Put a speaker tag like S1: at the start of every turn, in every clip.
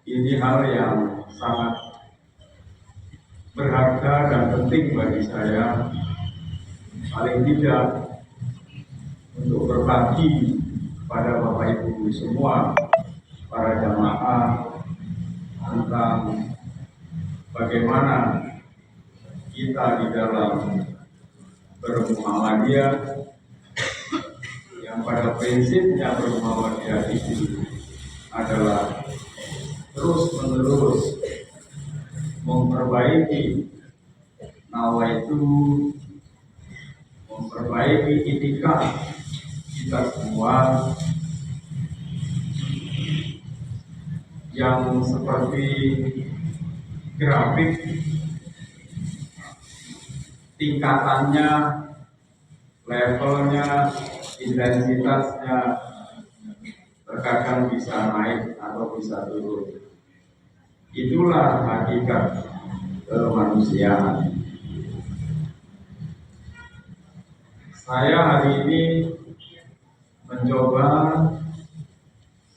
S1: Ini hal yang sangat berharga dan penting bagi saya, paling tidak untuk berbagi kepada Bapak Ibu semua, para jamaah, tentang bagaimana kita di dalam bermuamalah yang pada prinsipnya bermuamalah itu adalah terus-menerus memperbaiki nawaitu, memperbaiki etika kita semua yang seperti grafik tingkatannya, levelnya, intensitasnya terkadang bisa naik atau bisa turun. Itulah hakikat kemanusiaan. Saya hari ini mencoba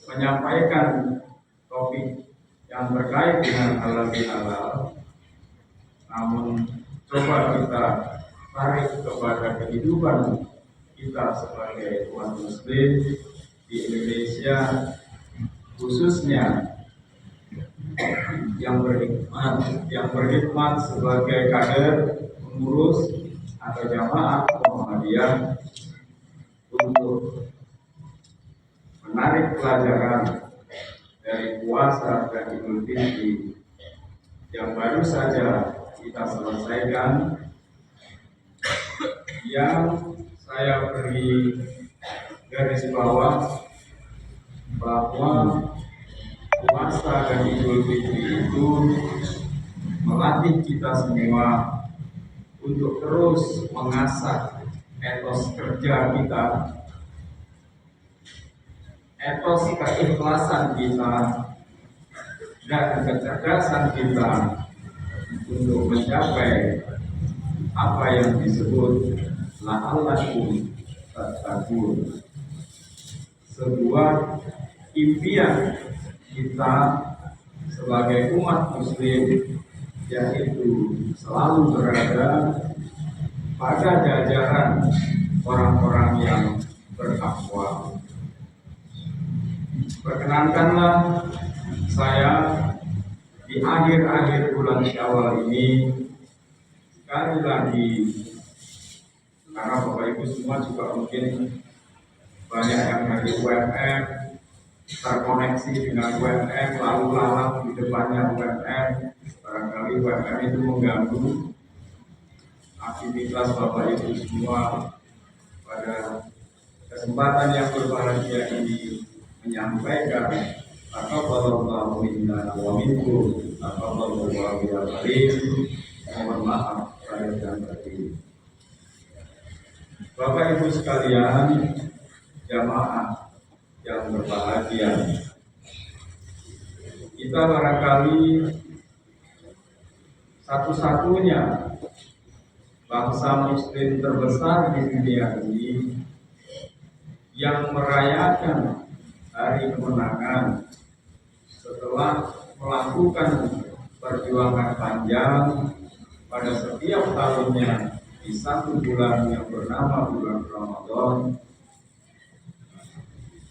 S1: menyampaikan topik yang terkait dengan halal bihalal, namun coba kita tarik kepada kehidupan kita sebagai umat muslim di Indonesia, khususnya yang berkhidmat sebagai kader, pengurus atau jamaah Muhammadiyah, untuk menarik pelajaran dari puasa dan Idul Fitri yang baru saja kita selesaikan, yang saya beri garis bawah bahwa puasa dan Idul Fitri itu melatih kita semua untuk terus mengasah etos kerja kita, etos keikhlasan kita, dan kecerdasan kita untuk mencapai apa yang disebut la'allakum tattaqun, sebuah impian kita sebagai umat muslim, yaitu selalu berada pada jajaran orang-orang yang bertakwa. Perkenankanlah saya di akhir-akhir bulan Syawal ini sekali lagi, karena Bapak Ibu semua juga mungkin banyak yang dari UMM, terkoneksi dengan UMM, lalu lalang di depannya UMM, barangkali UMM itu mengganggu aktivitas Bapak Ibu semua. Pada kesempatan yang berbahagia ini menyampaikan taqabbalallahu minna wa minkum, taqabbalallahu ya karim. Mohon maaf lahir dan batin. Bapak Ibu sekalian, jamaah yang berbahagia, kita barangkali satu-satunya bangsa muslim terbesar di dunia ini yang merayakan hari kemenangan setelah melakukan perjuangan panjang pada setiap tahunnya di satu bulan yang bernama bulan Ramadan,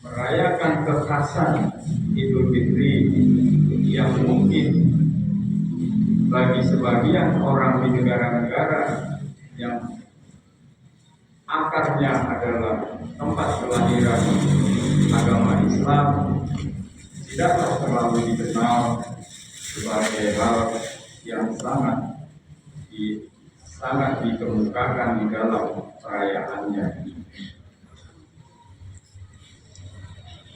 S1: merayakan kekhasan Idul Fitri yang mungkin bagi sebagian orang di negara-negara yang akarnya adalah tempat kelahiran agama Islam tidaklah terlalu dikenal sebagai hal yang sangat dikemukakan di dalam perayaannya.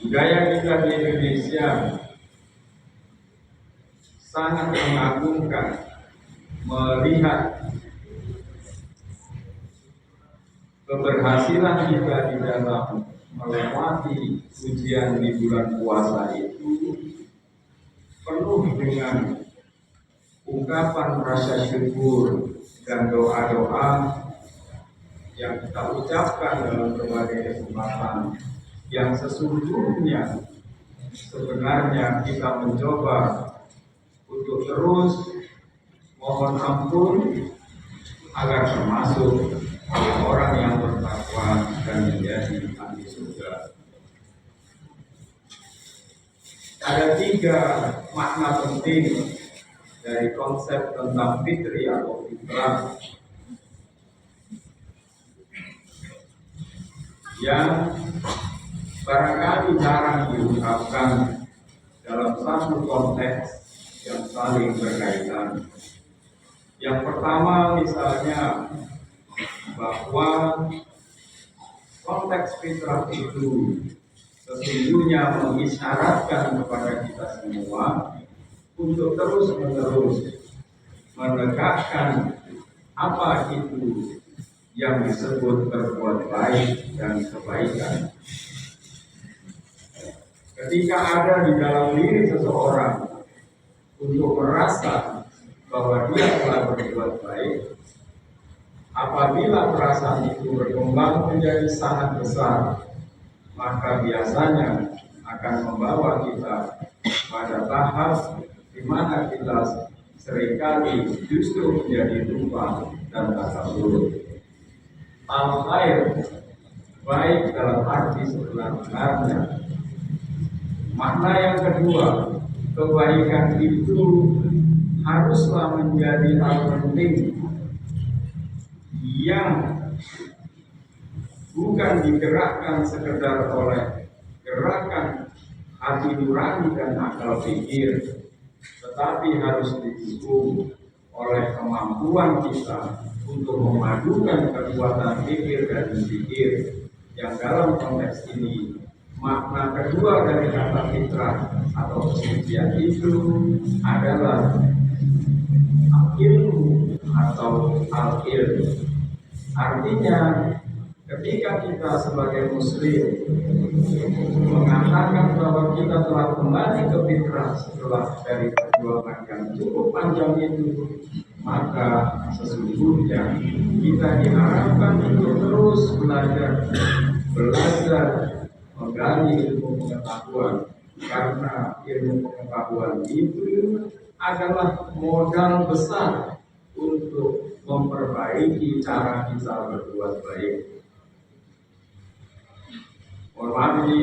S1: Budaya kita di Indonesia sangat mengagumkan melihat keberhasilan kita di dalam melewati ujian di bulan puasa itu penuh dengan ungkapan rasa syukur dan doa-doa yang kita ucapkan dalam berbagai kesempatan yang sesungguhnya sebenarnya kita mencoba untuk terus mohon ampun agar termasuk orang yang bertakwa dan menjadi ahli surga. Ada 3 makna penting dari konsep tentang fitri atau fitrah yang barangkali jarang diungkapkan dalam satu konteks yang saling berkaitan. Yang pertama misalnya bahwa konteks fitrah itu sesungguhnya mengisyaratkan kepada kita semua untuk terus-menerus menegakkan apa itu yang disebut berbuat baik dan kebaikan. Ketika ada di dalam diri seseorang untuk merasa bahwa dia telah berbuat baik, apabila perasaan itu berkembang menjadi sangat besar, maka biasanya akan membawa kita pada tahap di mana kita seringkali justru menjadi lupa dan takabur. Al-khair, baik dalam arti sebenarnya. Makna yang kedua, kebaikan itu haruslah menjadi hal penting yang bukan digerakkan sekedar oleh gerakan hati nurani dan akal pikir, tetapi harus didukung oleh kemampuan kita untuk memadukan kekuatan pikir dan berpikir, yang dalam konteks ini makna kedua dari kata fitrah atau kesucian itu adalah ilmu atau al-ilm. Artinya ketika kita sebagai muslim mengatakan bahwa kita telah kembali ke fitrah setelah dari perjuangan yang cukup panjang itu, maka sesungguhnya kita diharapkan untuk terus belajar menggali ilmu pengetahuan, karena ilmu pengetahuan itu adalah modal besar untuk memperbaiki cara kita berbuat baik. Mohon maaf ini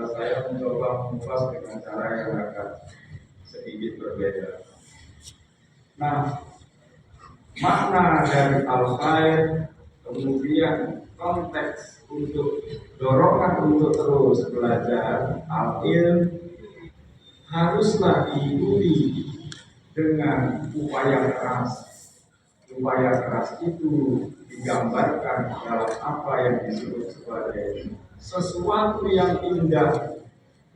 S1: saya mencoba mengupas dengan cara yang agak sedikit berbeda. Nah, makna dari al-khair, kemudian konteks untuk dorongan untuk terus belajar al-ilm haruslah diikuti dengan upaya keras. Upaya keras itu digambarkan dalam apa yang disebut sebagai sesuatu yang indah,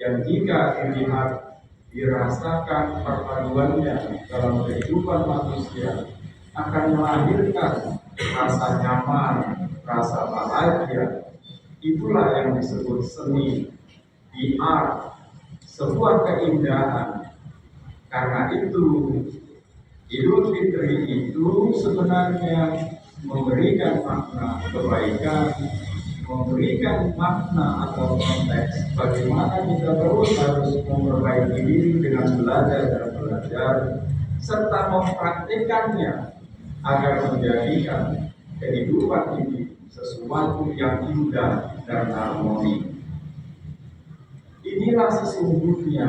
S1: yang jika dilihat, dirasakan perpaduannya dalam kehidupan manusia akan melahirkan rasa nyaman, rasa bahagia. Itulah yang disebut seni, the art, sebuah keindahan. Karena itu Idul Fitri itu sebenarnya memberikan makna kebaikan, memberikan makna atau konteks bagaimana kita terus harus memperbaiki diri dengan belajar dan belajar, serta mempraktikannya agar menjadikan kehidupan ini sesuatu yang indah dan harmoni. Inilah sesungguhnya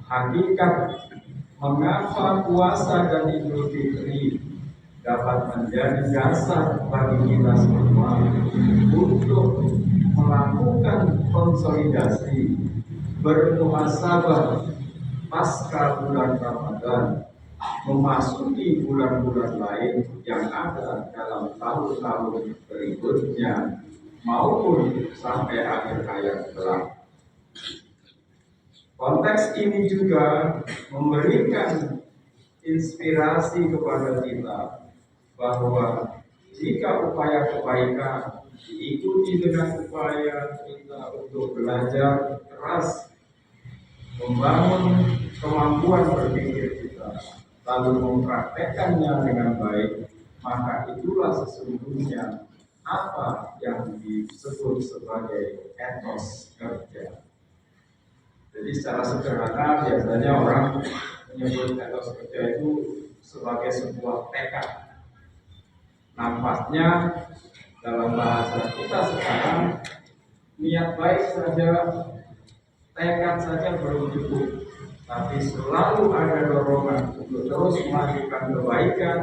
S1: hakikat mengapa puasa dan Idul Fitri dapat menjadi dasar bagi kita semua untuk melakukan konsolidasi bermuhasabah pasca bulan Ramadan, memasuki bulan-bulan lain yang ada dalam tahun-tahun berikutnya maupun sampai akhir hayat kelak. Konteks ini juga memberikan inspirasi kepada kita bahwa jika upaya kebaikan diikuti dengan upaya kita untuk belajar keras, membangun kemampuan berpikir kita, lalu mempraktekkannya dengan baik, maka itulah sesungguhnya apa yang disebut sebagai etos kerja. Jadi secara sederhana biasanya orang menyebut etos kerja itu sebagai sebuah tekad. Nampaknya dalam bahasa kita sekarang niat baik saja, tekad saja belum cukup, tapi selalu ada dorongan untuk terus melakukan kebaikan,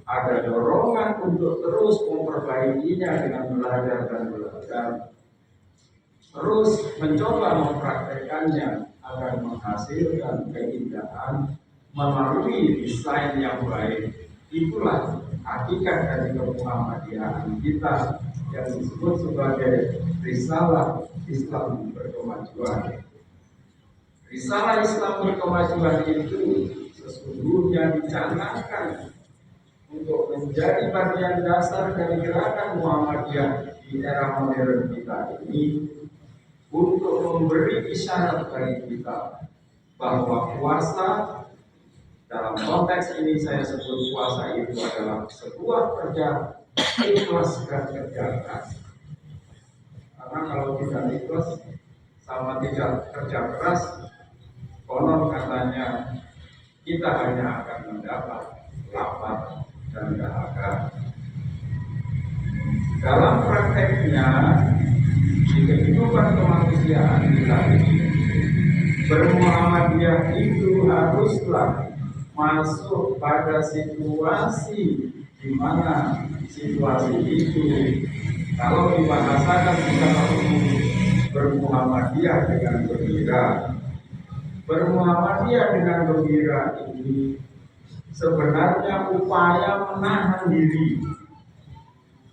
S1: ada dorongan untuk terus memperbaikinya dengan belajar dan belajar, terus mencoba mempraktekannya agar menghasilkan keindahan melalui desain yang baik. Itulah hakikat dari kemuhammadiyahan kita yang disebut sebagai risalah Islam berkemajuan. Risalah Islam berkemajuan itu sesungguhnya dicanangkan untuk menjadi bagian dasar dari gerakan Muhammadiyah di era modern kita ini, untuk memberi isyarat bagi kita bahwa puasa, dalam konteks ini saya sebut puasa itu adalah sebuah kerja ikhlas dan kerja keras. Karena kalau tidak ikhlas sama tidak kerja keras, konon katanya kita hanya akan mendapat lapar dan dahaga. Dalam prakteknya di kehidupan kemanusiaan kita ini, bermuhammadiyah itu haruslah masuk pada situasi di mana situasi itu, kalau dibahasakan secara umum, bermuhammadiyah dengan gembira. Bermuhammadiyah dengan gembira ini sebenarnya upaya menahan diri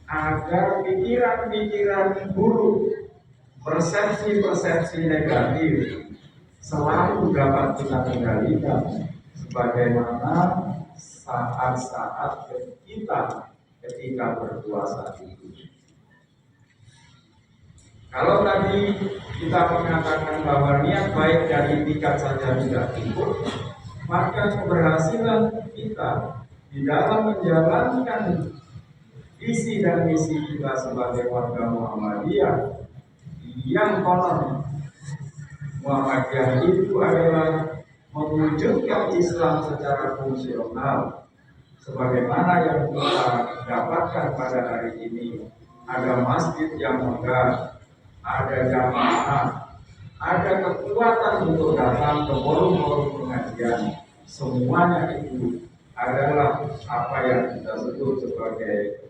S1: agar pikiran-pikiran buruk, persepsi-persepsi negatif selalu dapat kita kendalikan, sebagaimana saat-saat kita ketika berpuasa itu. Kalau tadi kita mengatakan bahwa niat baik dan itikat saja tidak cukup, maka keberhasilan kita di dalam menjalankan visi dan misi kita sebagai warga Muhammadiyah, yang konon Muhammadiyah itu adalah mewujudkan Islam secara fungsional, sebagaimana yang kita dapatkan pada hari ini. Ada masjid yang megah, ada jamaah, ada kekuatan untuk datang ke forum-forum pengajian. Semuanya itu adalah apa yang kita sebut sebagai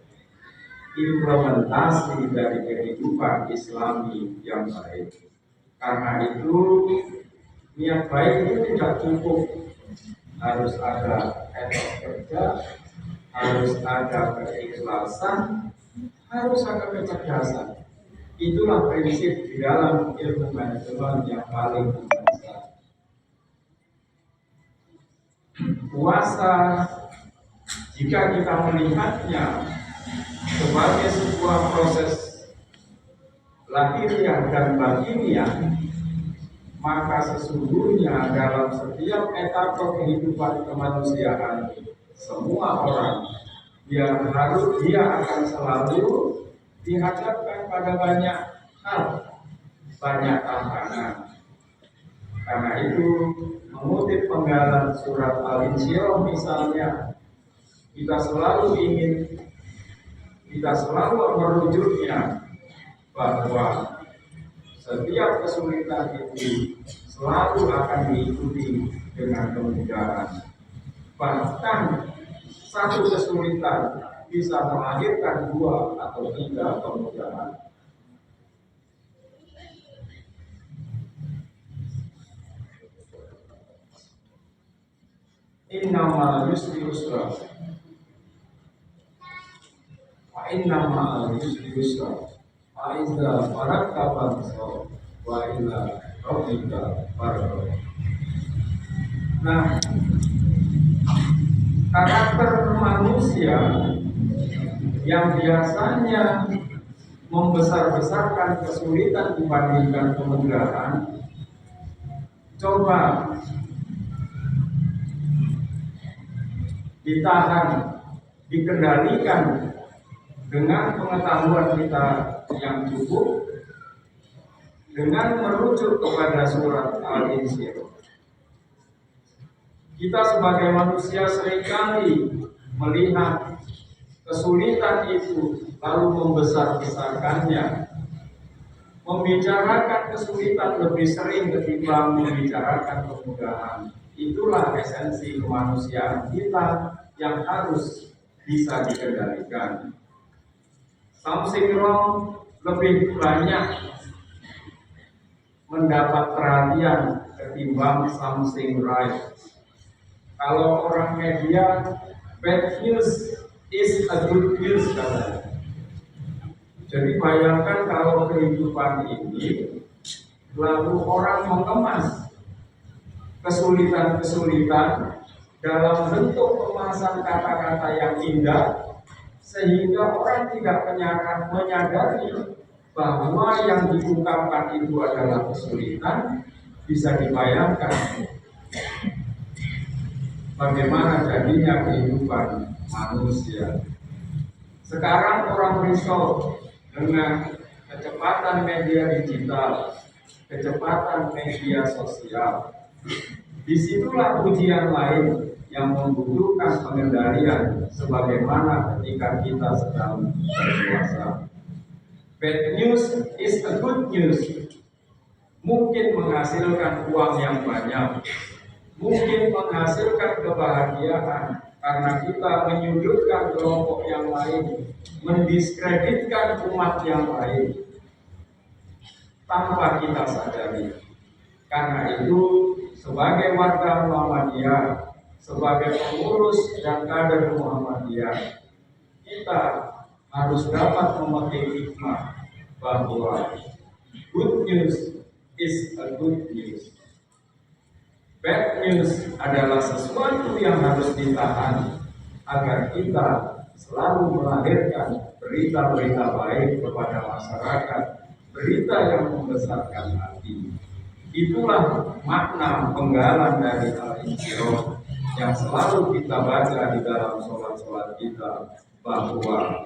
S1: implementasi dari kehidupan Islami yang baik. Karena itu niat baik itu tidak cukup, harus ada etos kerja, harus ada keikhlasan, harus ada kecerdasan. Itulah prinsip di dalam ilmu manajemen yang paling mendasar. Puasa, jika kita melihatnya sebagai sebuah proses lahiriah dan batiniah, maka sesungguhnya dalam setiap etapa kehidupan kemanusiaan, semua orang dia akan selalu dihadapkan pada banyak hal, banyak tantangan. Karena itu, mengutip penggalan surat Al-Insyirah misalnya, kita selalu merujuknya bahwa setiap kesulitan itu selalu akan diikuti dengan kemudahan. Bahkan satu kesulitan bisa melahirkan 2 atau 3 kemudahan. Innamal yusri yusra, wa innamal yusri yusra, fa iza faragta fansab, wa ila rabbika farghab. Nah, karakter manusia yang biasanya membesar-besarkan kesulitan dibandingkan kemudahan, coba ditahan, dikendalikan dengan pengetahuan kita yang cukup, dengan merujuk kepada surat Al-Insyirah. Kita sebagai manusia seringkali melihat kesulitan itu lalu membesar-besarkannya, membicarakan kesulitan lebih sering ketimbang membicarakan kemudahan. Itulah esensi kemanusiaan kita yang harus bisa dikendalikan. Something wrong lebih banyak mendapat perhatian ketimbang something right. Kalau orang media, bad news is a good news katanya. Jadi bayangkan kalau kehidupan ini lalu orang mengemas kesulitan-kesulitan dalam bentuk kemasan kata-kata yang indah, sehingga orang tidak menyadari bahwa yang diungkapkan itu adalah kesulitan. Bisa dibayangkan bagaimana jadinya kehidupan manusia. Sekarang orang risau dengan kecepatan media digital, kecepatan media sosial. Disitulah ujian lain yang membutuhkan pengendalian sebagaimana ketika kita sedang berpuasa. Bad news is a good news. Mungkin menghasilkan uang yang banyak, mungkin menghasilkan kebahagiaan karena kita menyudutkan kelompok yang lain, mendiskreditkan umat yang lain tanpa kita sadari. Karena itu, sebagai warga Muhammadiyah, sebagai pengurus dan kader Muhammadiyah, kita harus dapat memetik hikmah bahwa good news is a good news. Bad news adalah sesuatu yang harus ditahan agar kita selalu melahirkan berita-berita baik kepada masyarakat, berita yang membesarkan hati. Itulah makna penggalan dari Al-Insyirah yang selalu kita baca di dalam sholat-sholat kita, bahwa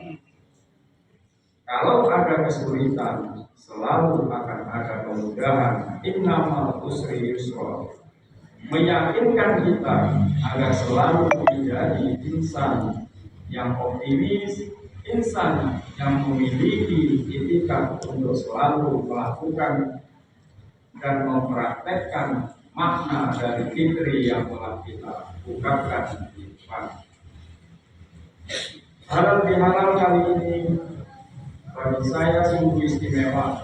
S1: kalau ada kesulitan selalu akan ada kemudahan. Innamal usri yusra. Meyakinkan kita agar selalu menjadi insan yang optimis, insan yang memiliki itikat untuk selalu melakukan dan mempraktekkan makna dari fitri yang telah kita ungkapkan di depan. Halal bihalal kali ini bagi saya sungguh istimewa.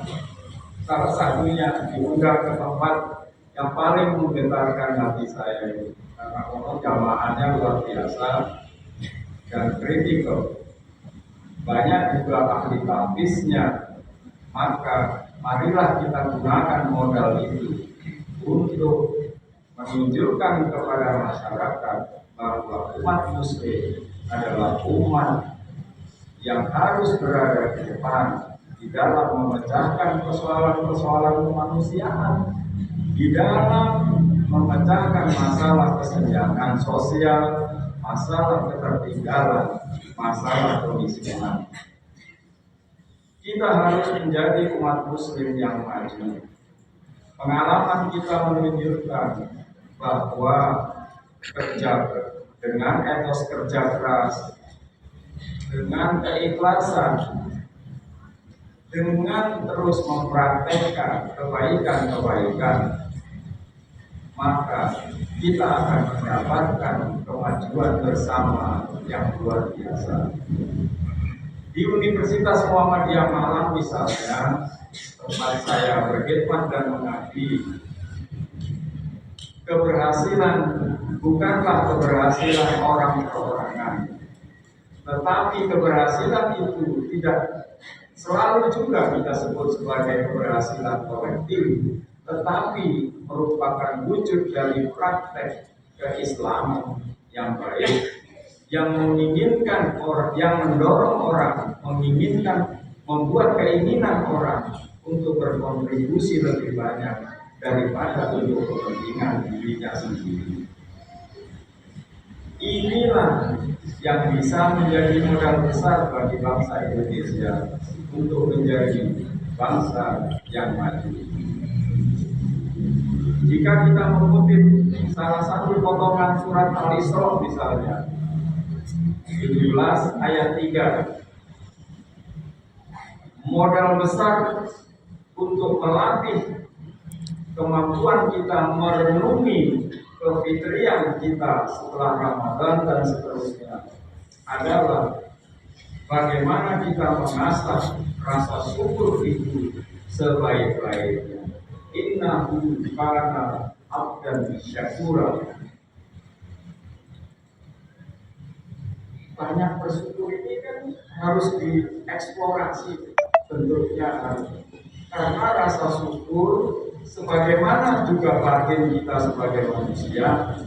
S1: Salah satunya diunggah ke tempat yang paling menggetarkan hati saya ini, karena konon jamaahnya luar biasa dan kritikal. Banyak juga ahli hadisnya. Maka marilah kita gunakan modal itu untuk menunjukkan kepada masyarakat bahwa umat muslim adalah umat yang harus berada di depan di dalam memecahkan persoalan-persoalan kemanusiaan, di dalam memecahkan masalah kesenjangan sosial, masalah ketertinggalan, masalah kemiskinan. Kita harus menjadi umat muslim yang maju. Pengalaman kita menunjukkan bahwa kerja dengan etos kerja keras, dengan keikhlasan, dengan terus mempraktekkan kebaikan-kebaikan, maka kita akan mendapatkan kemajuan bersama yang luar biasa. Di Universitas Muhammadiyah Malang misalnya, tempat saya berkhidmat dan mengabdi, keberhasilan bukanlah keberhasilan orang perorangan, tetapi keberhasilan itu tidak selalu juga kita sebut sebagai keberhasilan kolektif, tetapi merupakan wujud dari praktek keislaman yang baik, yang menginginkan orang, yang mendorong orang, menginginkan, membuat keinginan orang untuk berkontribusi lebih banyak daripada untuk kepentingan dirinya sendiri. Inilah yang bisa menjadi modal besar bagi bangsa Indonesia untuk menjadi bangsa yang maju. Jika kita mengutip salah satu potongan surat Al-Isra misalnya, 17 ayat 3, modal besar untuk melatih kemampuan kita merenungi kefitrian kita setelah Ramadan dan seterusnya adalah bagaimana kita mengasah rasa syukur itu sebaik-baiknya. Innahu kana abdan syakura. Banyak bersyukur ini kan harus dieksplorasi bentuknya, karena rasa syukur sebagaimana juga batin kita sebagai manusia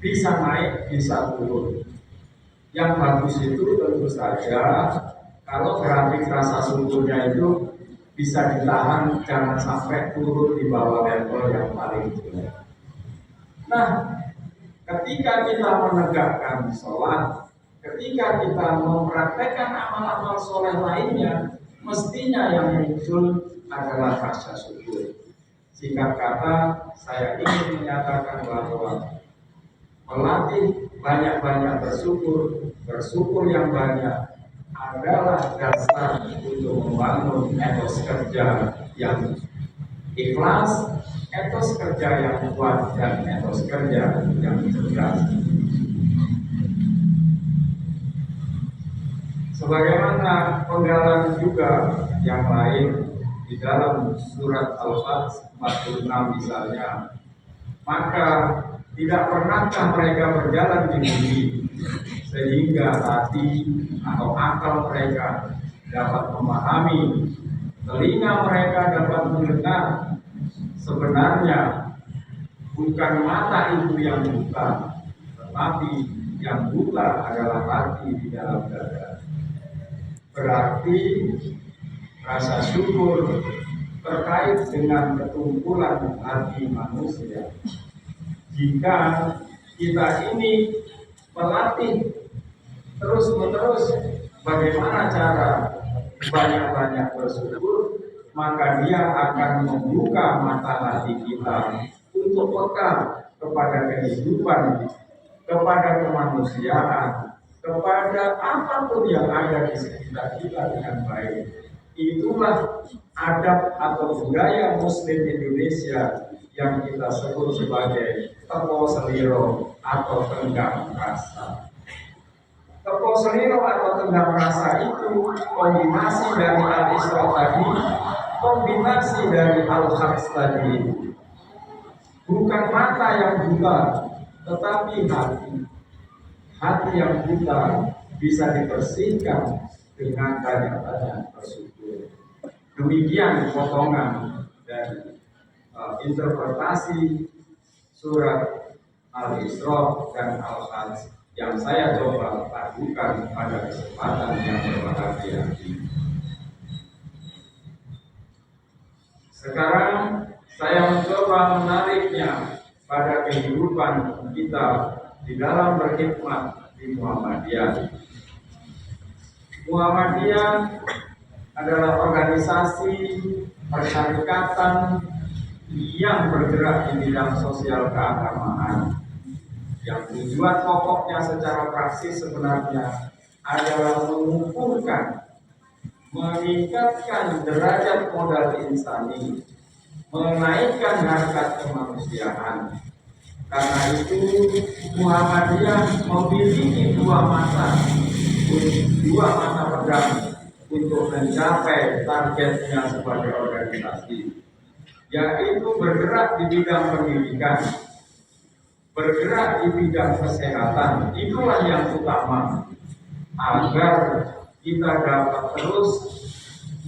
S1: bisa naik bisa turun. Yang bagus itu tentu saja kalau grafik rasa syukurnya itu bisa ditahan, jangan sampai turun di bawah level yang paling jelek. Nah, ketika kita menegakkan sholat, ketika kita mempraktekkan amal-amal soleh lainnya, mestinya yang muncul adalah rasa syukur. Singkat kata, saya ingin menyatakan bahwa melatih banyak-banyak bersyukur yang banyak adalah dasar untuk membangun etos kerja yang ikhlas, etos kerja yang kuat, dan etos kerja yang cerdas. Sebagaimana penggalan juga yang lain di dalam surat Al-Fath 46 misalnya, maka tidak pernahkah mereka berjalan di bumi sehingga hati atau akal mereka dapat memahami, telinga mereka dapat mendengar. Sebenarnya bukan mata itu yang buta, tetapi yang buta adalah hati di dalam dada. Berarti rasa syukur terkait dengan ketumpulan hati manusia. Jika kita ini melatih terus-menerus bagaimana cara banyak-banyak bersyukur, maka dia akan membuka mata hati kita untuk peka kepada kehidupan, kepada kemanusiaan, kepada apapun yang ada di sekitar kita dengan baik. Itulah adab atau budaya Muslim Indonesia yang kita sebut sebagai teko seliro atau tenggang rasa. Teko seliro atau tenggang rasa itu kombinasi dari Al-Isra tadi, kombinasi dari Al-Hajj tadi. Bukan mata yang buta, tetapi hati. Hati yang buta bisa dibersihkan dengan banyak-banyak bersyukur. Demikian potongan dari interpretasi surat Al-Isra dan Al-Hajj yang saya coba lakukan pada kesempatan yang berbahagia ini. Sekarang saya mencoba menariknya pada kehidupan kita di dalam berkhidmat di Muhammadiyah. Muhammadiyah adalah organisasi persyarikatan yang bergerak di bidang sosial keagamaan, yang tujuan pokoknya secara praksis sebenarnya adalah mengumpulkan, meningkatkan derajat modal insani, menaikkan harkat kemanusiaan. Karena itu Muhammadiyah memiliki dua mata pedang untuk mencapai targetnya sebagai organisasi, yaitu bergerak di bidang pendidikan, bergerak di bidang kesehatan. Itulah yang utama, agar kita dapat terus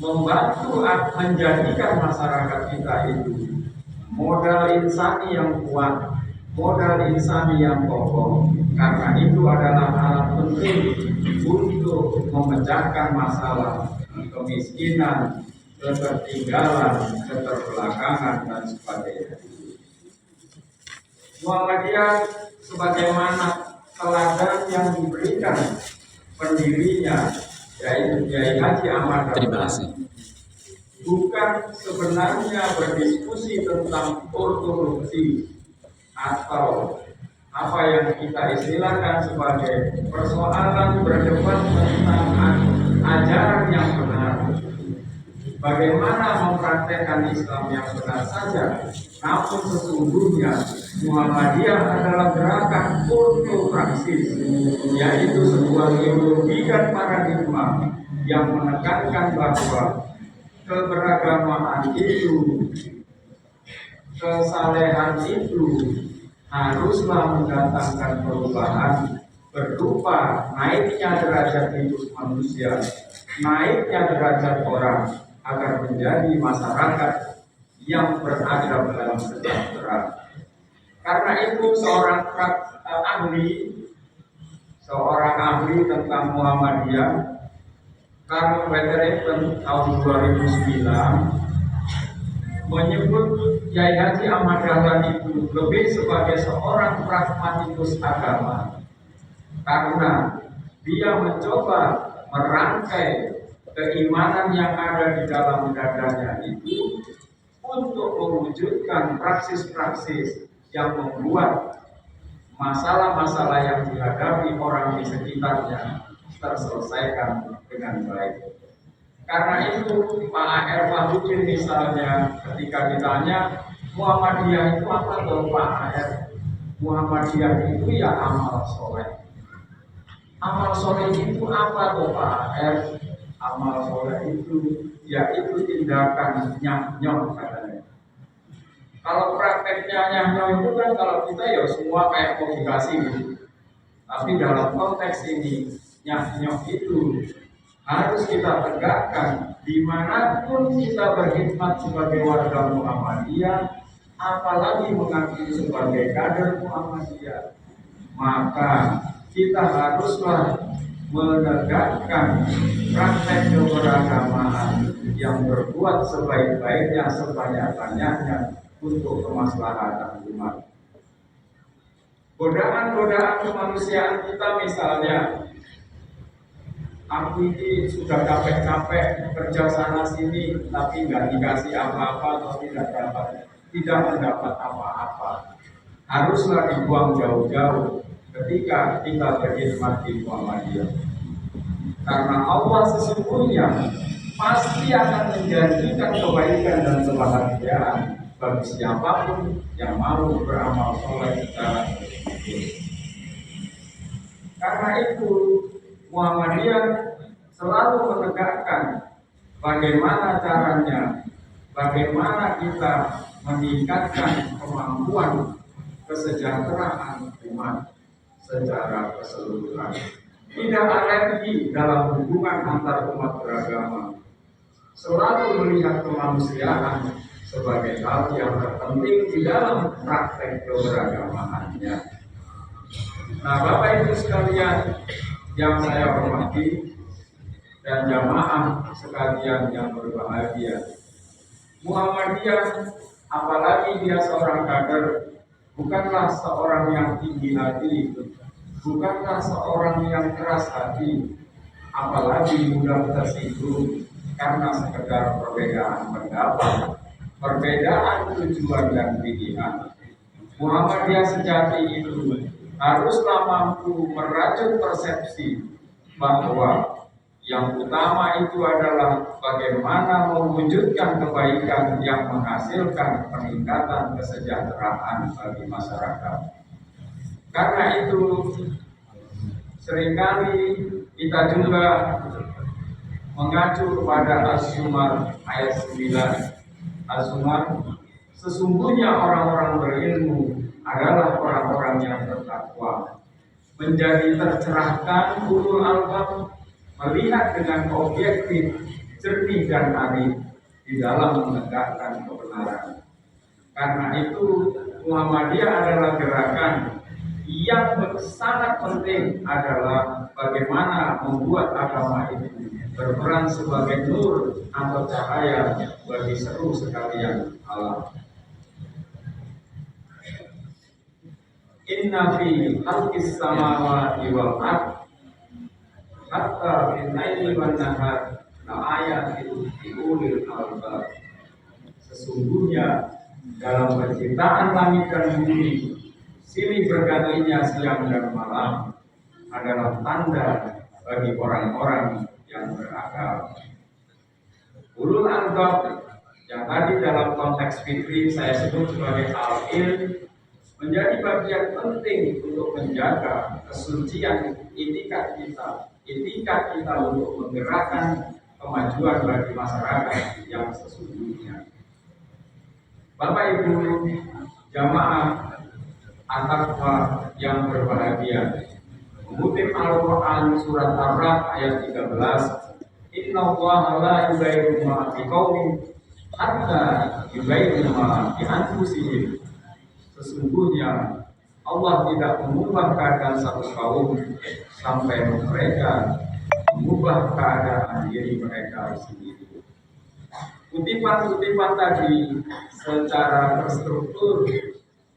S1: membantu menjadikan masyarakat kita itu modal insani yang kuat, modal insani yang kokoh. Karena itu adalah alat penting untuk memecahkan masalah kemiskinan, ketertinggalan, keterbelakangan, dan sebagainya. Muhammadiyah sebagaimana teladan yang diberikan pendirinya, yaitu Kiai Haji Ahmad Dahlan, bukan sebenarnya berdiskusi tentang ortodoksi atau apa yang kita istilahkan sebagai persoalan berdebat tentang ajaran yang benar, bagaimana mempraktekkan Islam yang benar saja. Namun sesungguhnya Muhammadiyah adalah gerakan ortopraksis, yaitu sebuah ideologi dan paradigma yang menekankan bahwa keberagamaan itu, kesalehan itu haruslah mendatangkan perubahan berupa naiknya derajat hidup manusia, naiknya derajat orang agar menjadi masyarakat yang beradab dalam sejahtera. Karena itu seorang ahli tentang Muhammadiyah, Karl Wetherington tahun 2009 menyebut Kiai Haji Ahmad Dahlan itu lebih sebagai seorang pragmatikus agama, karena dia mencoba merangkai keimanan yang ada di dalam dadanya itu untuk mewujudkan praksis-praksis yang membuat masalah-masalah yang dihadapi orang di sekitarnya terselesaikan dengan baik. Karena itu Pak A.R. Fahruddin misalnya ketika ditanya Muhammadiyah itu apa tuh Pak A.R.? Muhammadiyah itu ya amal soleh. Amal soleh itu apa tuh Pak A.R.? Amal soleh itu yaitu tindakan nyah-nyoh katanya. Kalau prakteknya nyah-nyoh itu kan kalau kita ya semua kayak komunikasi gitu. Tapi dalam konteks ini nyah-nyoh itu harus kita tegakkan dimanapun kita berkhidmat sebagai warga Muhammadiyah, apalagi mengaku sebagai kader Muhammadiyah. Maka kita haruslah menegakkan praktek keberagamaan yang berbuat sebaik-baiknya, sebanyak-banyaknya untuk kemaslahatan umat. Godaan-godaan kemanusiaan kita misalnya, aku ini sudah capek-capek kerja sana sini tapi nggak dikasih apa-apa atau tidak mendapat apa-apa, haruslah dibuang jauh-jauh ketika kita berkhidmat di Muhammadiyah. Karena Allah sesungguhnya pasti akan menjanjikan kebaikan dan kebahagiaan bagi siapapun yang mau beramal soleh secara bersungguh. Karena itu Muhammadiyah selalu menegakkan bagaimana caranya, bagaimana kita meningkatkan kemampuan kesejahteraan umat secara keseluruhan. Tidak alergi dalam hubungan antar umat beragama, selalu melihat kemanusiaan sebagai hal yang terpenting di dalam praktek keberagamaannya. Nah, Bapak Ibu sekalian yang saya hormati dan jamaah sekalian yang berbahagia, Muhammadiyah, apalagi dia seorang kader, bukanlah seorang yang tinggi hati, bukanlah seorang yang keras hati, apalagi mudah tersinggung karena sekedar perbedaan pendapat, perbedaan tujuan dan pilihan. Muhammadiyah sejati itu haruslah mampu merajut persepsi bahwa yang utama itu adalah bagaimana mewujudkan kebaikan yang menghasilkan peningkatan kesejahteraan bagi masyarakat. Karena itu seringkali kita juga mengacu kepada Az-Zumar ayat 9. Az-Zumar, sesungguhnya orang-orang berilmu adalah orang-orang yang bertakwa, menjadi tercerahkan ulul albab, melihat dengan objektif, jernih dan arif di dalam menegakkan kebenaran. Karena itu Muhammadiyah adalah gerakan yang sangat penting adalah bagaimana membuat agama itu berperan sebagai nur atau cahaya bagi seluruh sekalian alam. Inna fi khalqis samawati wal ardh hatta fil laili wan nahar la ayatin li ulil albab. Sesungguhnya dalam penciptaan langit dan bumi, silih bergantinya siang dan malam adalah tanda bagi orang-orang yang berakal. Ulul albab yang tadi dalam konteks fikri saya sebut sebagai al-ilm menjadi bagian penting untuk menjaga kesucian etikat kita untuk menggerakkan kemajuan bagi masyarakat yang sesungguhnya. Bapak Ibu jamaah at-taqwa yang berbahagia, mengutip Al-Quran surat Ar-Ra'd ayat 13, Inna Allaha la yughayyiru ma biqaumin hatta yughayyiru ma bi anfusihim. Sesungguhnya Allah tidak mengubah keadaan satu kaum sampai mereka mengubah keadaan diri mereka sendiri. Kutipan-kutipan tadi secara terstruktur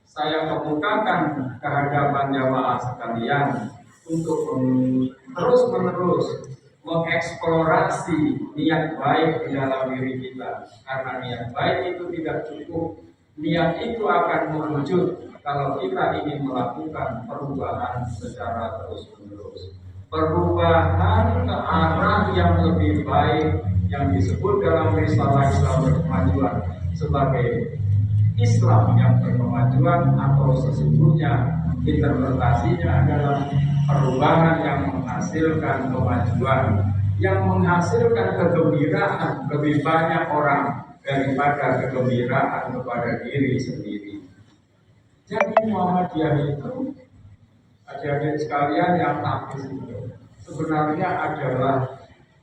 S1: saya kemukakan kehadapan jamaah sekalian untuk terus-menerus mengeksplorasi niat baik di dalam diri kita. Karena niat baik itu tidak cukup. Niat itu akan mewujud kalau kita ingin melakukan perubahan secara terus-menerus. Perubahan ke arah yang lebih baik yang disebut dalam risalah Islam berkemajuan sebagai Islam yang berkemajuan, atau sesungguhnya interpretasinya adalah perubahan yang menghasilkan kemajuan, yang menghasilkan kegembiraan lebih banyak orang daripada kegembiraan kepada diri sendiri. Jadi Muhammadiyah itu, adik-adik sekalian yang taktis itu, sebenarnya adalah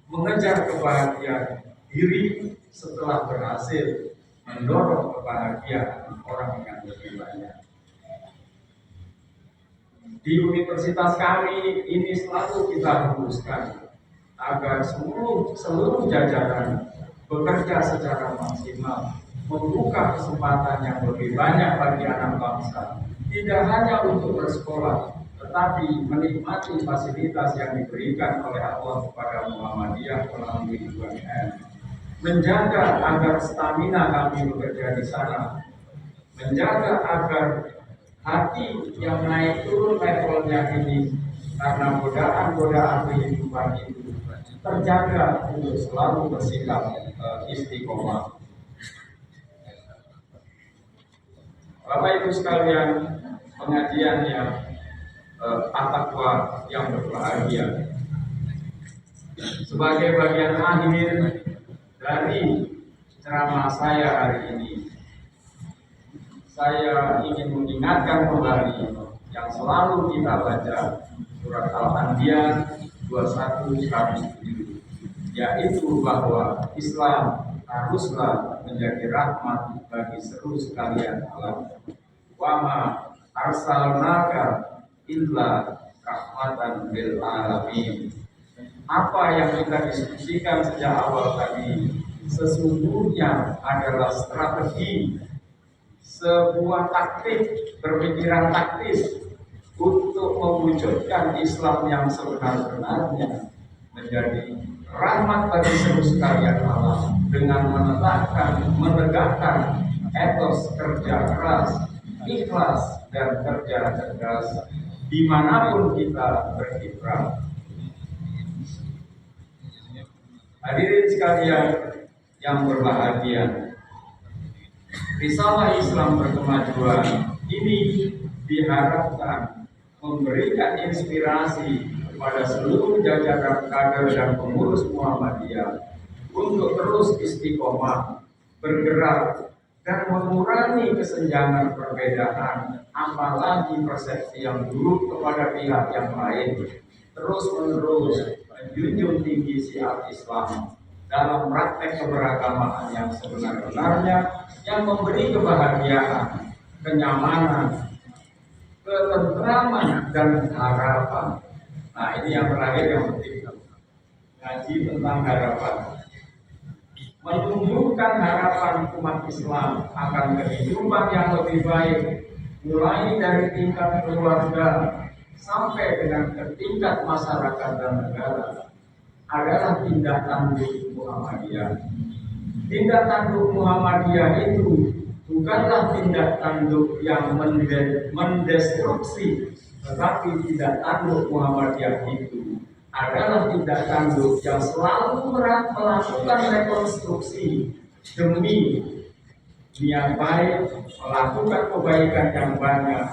S1: mengejar kebahagiaan diri setelah berhasil mendorong kebahagiaan orang yang lebih banyak. Di universitas kami ini selalu kita rumuskan agar seluruh jajaran bekerja secara maksimal, membuka kesempatan yang lebih banyak bagi anak bangsa, tidak hanya untuk bersekolah, tetapi menikmati fasilitas yang diberikan oleh Allah kepada Muhammadiyah melalui UMN. Menjaga agar stamina kami bekerja di sana, menjaga agar hati yang naik turun levelnya ini karena godaan-godaan kehidupan itu terjaga untuk selalu bersikap istiqomah. Bapak Ibu sekalian, pengajian yang at-taqwa yang berbahagia, sebagai bagian akhir dari ceramah saya hari ini, saya ingin mengingatkan kembali yang selalu kita baca, surat Al-Anbiya 21:107, yaitu bahwa Islam haruslah menjadi rahmat bagi seluruh sekalian alam. Wa ma arsalnaka illa rahmatan lil alamin. Apa yang kita diskusikan sejak awal tadi sesungguhnya adalah strategi, sebuah taktik, berpikiran taktis untuk mewujudkan Islam yang sebenar-benarnya menjadi rahmat bagi seluruh sekalian alam dengan menegakkan etos kerja keras, ikhlas dan kerja cerdas dimanapun kita berkiprah. Hadirin sekalian yang berbahagia, risalah Islam berkemajuan ini diharapkan memberikan inspirasi kepada seluruh jajaran kader dan pengurus Muhammadiyah untuk terus istiqomah, bergerak dan mengurangi kesenjangan perbedaan, apalagi persepsi yang buruk kepada pihak yang lain, terus-menerus menjunjung tinggi syiar Islam dalam praktek keberagamaan yang sebenar-benarnya, yang memberi kebahagiaan, kenyamanan, ketentraman dan harapan. Nah, ini yang terakhir yang penting, ngaji tentang harapan, menumbuhkan harapan umat Islam akan kehidupan yang lebih baik mulai dari tingkat keluarga sampai dengan ke tingkat masyarakat dan negara, adalah tindak tanduk Muhammadiyah. Tindak tanduk Muhammadiyah itu bukanlah tindak tanduk yang mendestruksi, tetapi tindak tanduk Muhammadiyah itu adalah tindak tanduk yang selalu melakukan rekonstruksi demi niat baik, melakukan kebaikan yang banyak,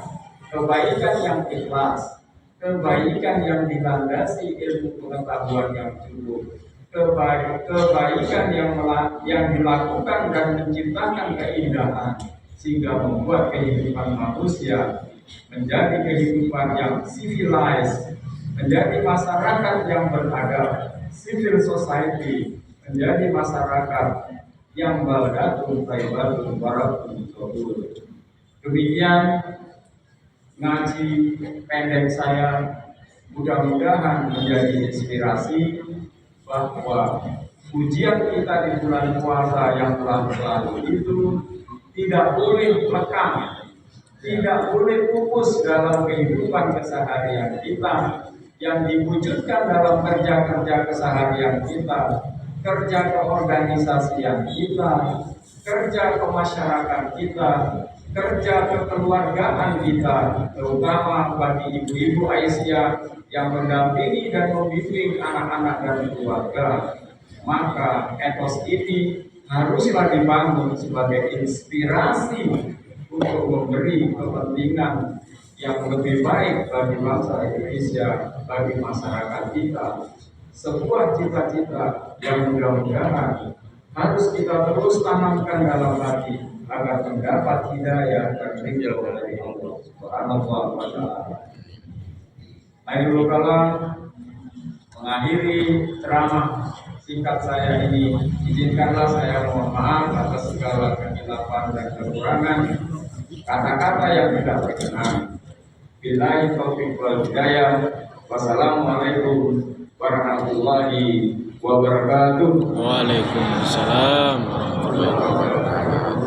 S1: kebaikan yang ikhlas, kebaikan yang dilandasi ilmu pengetahuan yang cukup, kebaikan yang dilakukan dan menciptakan keindahan sehingga membuat kehidupan manusia menjadi kehidupan yang civilized, menjadi masyarakat yang beradab, civil society, menjadi masyarakat yang baldatun tayyibatun barakun thabur. Demikian ngaji pendek saya, mudah-mudahan menjadi inspirasi bahwa ujian kita di bulan puasa yang telah berlalu itu tidak boleh lekang, tidak boleh pupus dalam kehidupan keseharian kita yang diwujudkan dalam kerja-kerja keseharian kita, kerja keorganisasian kita, kerja kemasyarakatan kita, kerja kekeluargaan kita, terutama bagi ibu-ibu Aisyah yang mendampingi dan membimbing anak-anak dan keluarga. Maka etos ini haruslah dibangun sebagai inspirasi untuk memberi kepentingan yang lebih baik bagi bangsa Indonesia, bagi masyarakat kita. Sebuah cita-cita yang mudah-mudahan harus kita terus tanamkan dalam hati agar mendapat hidayah dan ridho dari Allah Subhanahu wa Ta'ala. Akhirul kalam, mengakhiri ceramah singkat saya ini, izinkanlah saya mohon maaf atas segala kehilafan dan kekurangan, kata-kata yang tidak berkenan. Billahi taufiq wal hidayah. Wassalamualaikum warahmatullahi wabarakatuh.
S2: Waalaikumsalam warahmatullahi wabarakatuh.